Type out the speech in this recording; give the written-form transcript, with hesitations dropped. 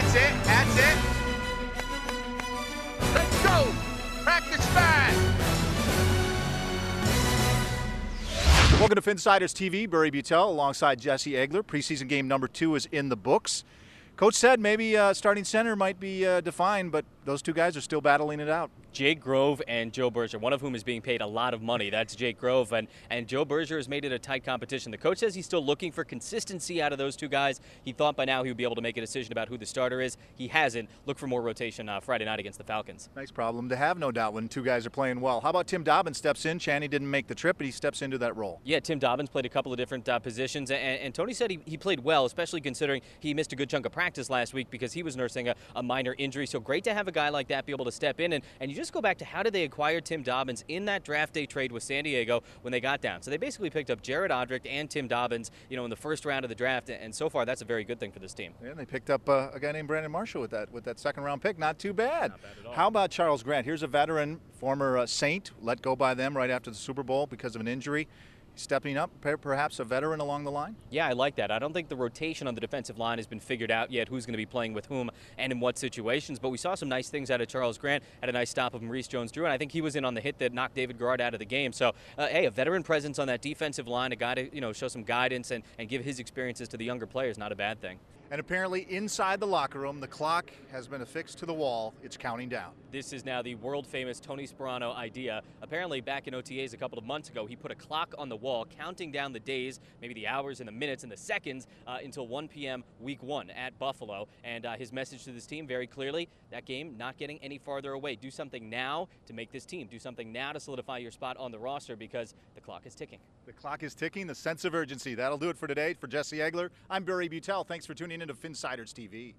That's it. That's it. Let's go. Practice fast. Welcome to Finsiders TV. Barry Butel alongside Jesse Egler. Preseason game number 2 is in the books. Coach said maybe starting center might be defined, but those two guys are still battling it out. Jake Grove and Joe Berger, one of whom is being paid a lot of money. That's Jake Grove, and Joe Berger has made it a tight competition. The coach says he's still looking for consistency out of those two guys. He thought by now he would be able to make a decision about who the starter is. He hasn't. Look for more rotation Friday night against the Falcons. Nice problem to have, no doubt, when two guys are playing well. How about Tim Dobbins steps in? Channy didn't make the trip, but he steps into that role. Yeah, Tim Dobbins played a couple of different positions, and Tony said he played well, especially considering he missed a good chunk of practice last week because he was nursing a minor injury. So great to have a guy like that be able to step in. And you just go back to how did they acquire Tim Dobbins in that draft day trade with San Diego when they got down. So they basically picked up Jared Odrick and Tim Dobbins, in the first round of the draft, and so far that's a very good thing for this team. Yeah, they picked up a guy named Brandon Marshall with that second round pick. Not too bad. Not bad at all. How about Charles Grant? Here's a veteran, former Saint, let go by them right after the Super Bowl because of an injury. Stepping up, perhaps a veteran along the line? Yeah, I like that. I don't think the rotation on the defensive line has been figured out yet, who's going to be playing with whom and in what situations, but we saw some nice things out of Charles Grant, had a nice stop of Maurice Jones-Drew, and I think he was in on the hit that knocked David Garrard out of the game. So, hey, a veteran presence on that defensive line, a guy to show some guidance and give his experiences to the younger players, not a bad thing. And apparently inside the locker room, the clock has been affixed to the wall. It's counting down. This is now the world-famous Tony Sperano idea. Apparently, back in OTAs a couple of months ago, he put a clock on the wall counting down the days, maybe the hours and the minutes and the seconds until 1 p.m. Week 1 at Buffalo. And his message to this team very clearly, that game not getting any farther away. Do something now to make this team. Do something now to solidify your spot on the roster because the clock is ticking. The clock is ticking, the sense of urgency. That'll do it for today. For Jesse Egler, I'm Barry Butel. Thanks for tuning into Finsiders TV.